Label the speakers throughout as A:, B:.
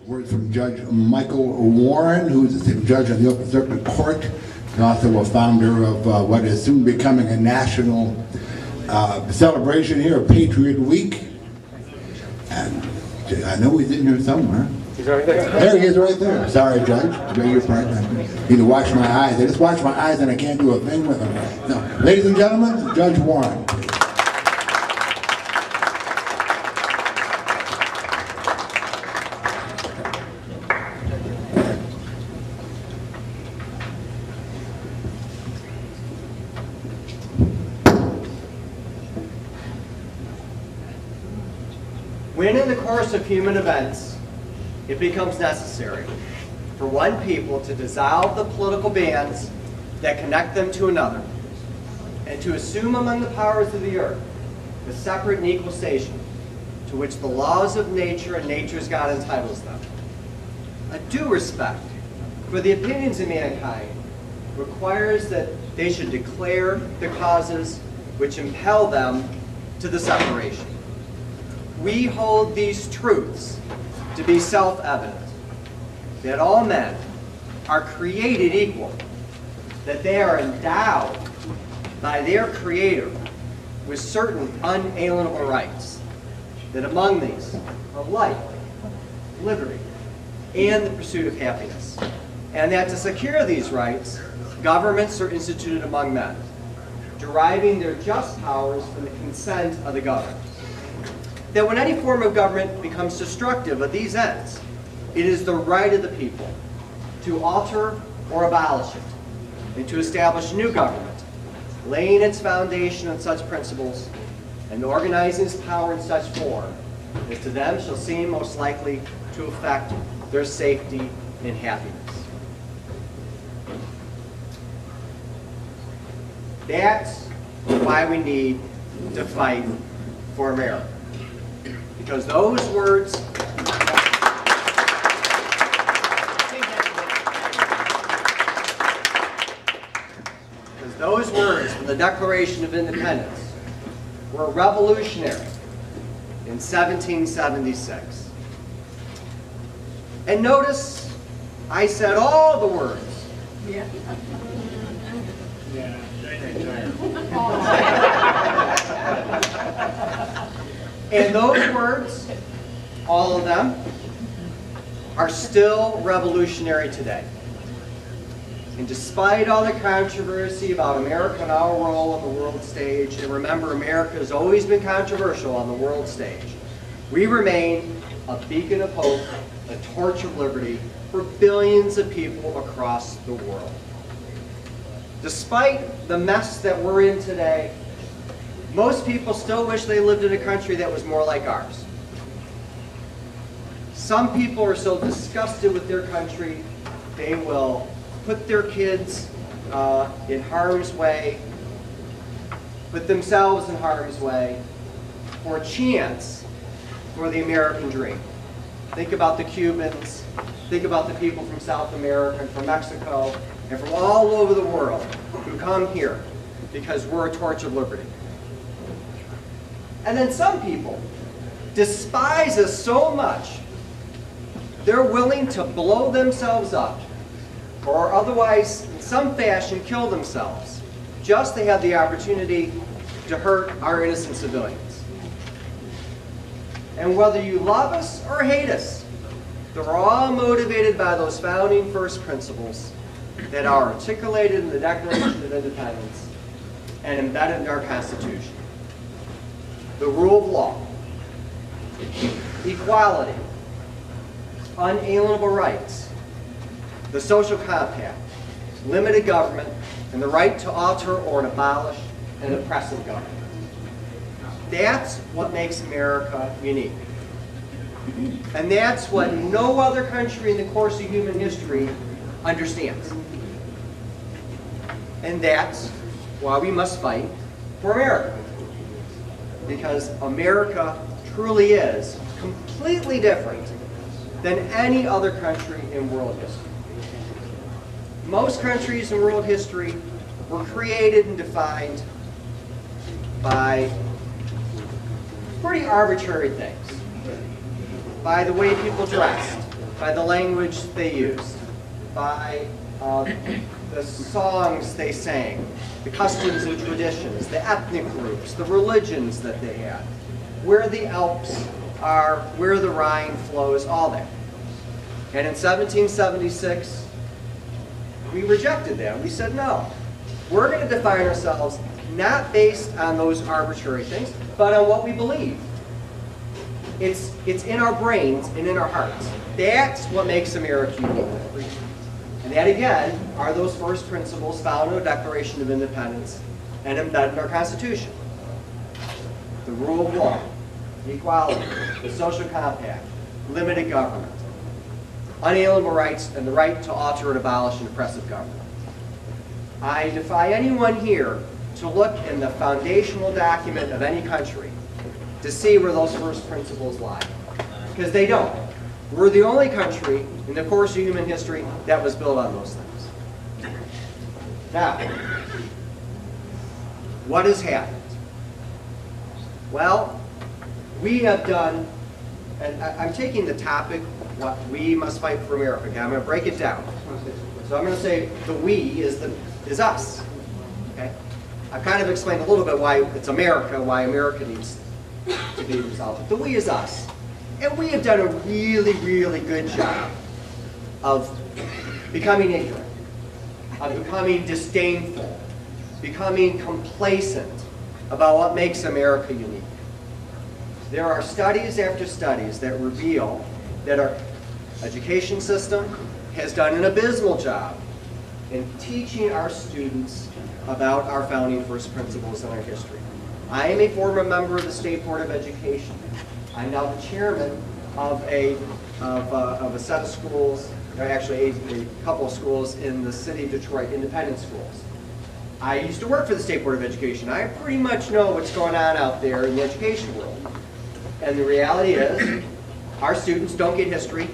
A: Words from Judge Michael Warren, who is the sitting judge on the Open Circuit Court, and also a founder of what is soon becoming a national celebration here, Patriot Week. And I know he's in here somewhere.
B: He's right there.
A: There he is right there. Sorry, Judge. I beg your pardon. I need to watch my eyes. I just watch my eyes and I can't do a thing with them. No. Ladies and gentlemen, Judge Warren.
C: When in the course of human events, it becomes necessary for one people to dissolve the political bands that connect them to another, and to assume among the powers of the earth the separate and equal station to which the laws of nature and nature's God entitles them. A due respect for the opinions of mankind requires that they should declare the causes which impel them to the separation. We hold these truths to be self-evident, that all men are created equal, that they are endowed by their Creator with certain unalienable rights, that among these are life, liberty, and the pursuit of happiness, and that to secure these rights, governments are instituted among men, deriving their just powers from the consent of the governed. That when any form of government becomes destructive of these ends, it is the right of the people to alter or abolish it, and to establish a new government, laying its foundation on such principles, and organizing its power in such form as to them shall seem most likely to affect their safety and happiness. That's why we need to fight for America. Because those words from the Declaration of Independence were revolutionary in 1776. And notice I said all the words. Yeah. And those words, all of them, are still revolutionary today. And despite all the controversy about America and our role on the world stage, and remember, America has always been controversial on the world stage, we remain a beacon of hope, a torch of liberty for billions of people across the world. Despite the mess that we're in today, most people still wish they lived in a country that was more like ours. Some people are so disgusted with their country, they will put their kids in harm's way, put themselves in harm's way, for a chance for the American dream. Think about the Cubans, think about the people from South America and from Mexico, and from all over the world who come here because we're a torch of liberty. And then some people despise us so much, they're willing to blow themselves up or otherwise, in some fashion, kill themselves just to have the opportunity to hurt our innocent civilians. And whether you love us or hate us, they're all motivated by those founding first principles that are articulated in the Declaration of Independence and embedded in our Constitution. The rule of law, equality, unalienable rights, the social compact, limited government, and the right to alter or abolish an oppressive government. That's what makes America unique. And that's what no other country in the course of human history understands. And that's why we must fight for America. Because America truly is completely different than any other country in world history. Most countries in world history were created and defined by pretty arbitrary things. By the way people dressed, by the language they used, by the songs they sang, the customs and traditions, the ethnic groups, the religions that they had, where the Alps are, where the Rhine flows, all that. And in 1776, we rejected that. We said, no, we're going to define ourselves not based on those arbitrary things, but on what we believe. It's in our brains and in our hearts. That's what makes America unique. And that, again, are those first principles found in the Declaration of Independence and embedded in our Constitution. The rule of law, equality, the social compact, limited government, unalienable rights, and the right to alter and abolish an oppressive government. I defy anyone here to look in the foundational document of any country to see where those first principles lie, because they don't. We're the only country in the course of human history that was built on those things. Now, what has happened? Well, we have done, and I'm taking the topic, what we must fight for America. Okay, I'm going to break it down. So I'm going to say the we is us. Okay? I've kind of explained a little bit why it's America, why America needs to be resolved. The we is us. And we have done a really, really good job of becoming ignorant, of becoming disdainful, becoming complacent about what makes America unique. There are studies after studies that reveal that our education system has done an abysmal job in teaching our students about our founding first principles and our history. I am a former member of the State Board of Education. I'm now the chairman of a set of schools, or actually a couple of schools in the city of Detroit, independent schools. I used to work for the State Board of Education. I pretty much know what's going on out there in the education world. And the reality is, our students don't get history,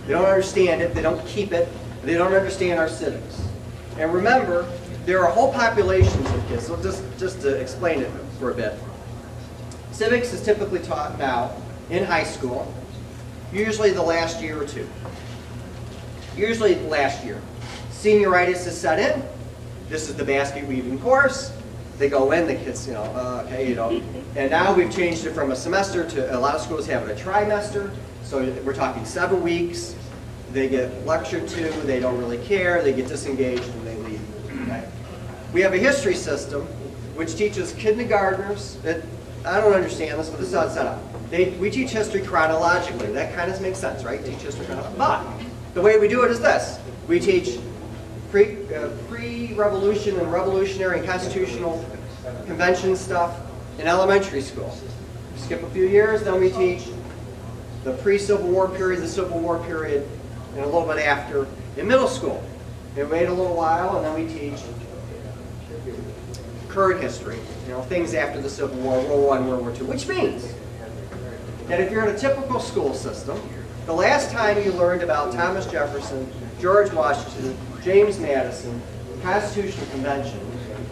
C: they don't understand it, they don't keep it, they don't understand our civics. And remember, there are whole populations of kids, so just to explain it for a bit. Civics is typically taught now in high school, usually the last year or two. Usually the last year. Senioritis is set in. This is the basket weaving course. They go in, the kids, and now we've changed it from a semester to a lot of schools have it a trimester. So we're talking 7 weeks. They get lectured to, they don't really care, they get disengaged and they leave. Okay? We have a history system which teaches kindergartners, I don't understand this, but this is how it's set up. We teach history chronologically. That kind of makes sense, right? Teach history chronologically. But the way we do it is this. We teach pre-revolution and revolutionary and constitutional convention stuff in elementary school. Skip a few years, then we teach the pre-Civil War period, the Civil War period, and a little bit after in middle school. We wait a little while, and then we teach current history, things after the Civil War, World War I, World War II, which means that if you're in a typical school system, the last time you learned about Thomas Jefferson, George Washington, James Madison, the Constitutional Convention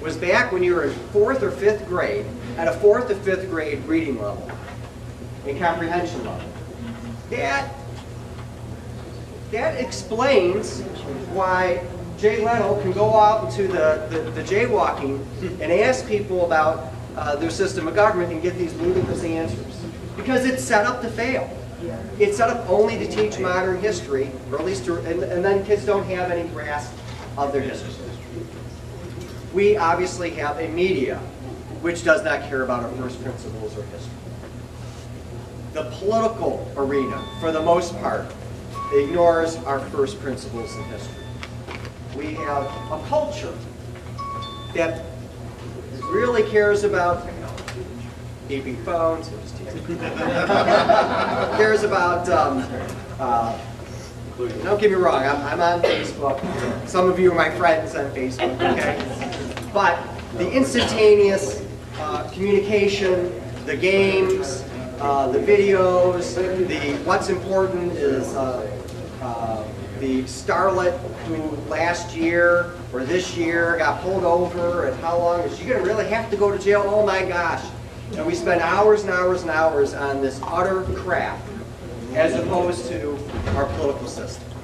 C: was back when you were in 4th or 5th grade, at a 4th or 5th grade reading level and comprehension level. That explains why Jay Leno can go out into the jaywalking and ask people about their system of government and get these ludicrous answers. Because it's set up to fail. It's set up only to teach modern history, or at least and then kids don't have any grasp of their history. We obviously have a media which does not care about our first principles or history. The political arena, for the most part, ignores our first principles in history. We have a culture that really cares about beeping phones, cares about, don't get me wrong, I'm on Facebook. Some of you are my friends on Facebook, okay? But the instantaneous communication, the games, the videos, what's important is the starlet who last year or this year got pulled over and how long is she going to really have to go to jail? Oh my gosh. And we spend hours and hours and hours on this utter crap. as opposed to our political system.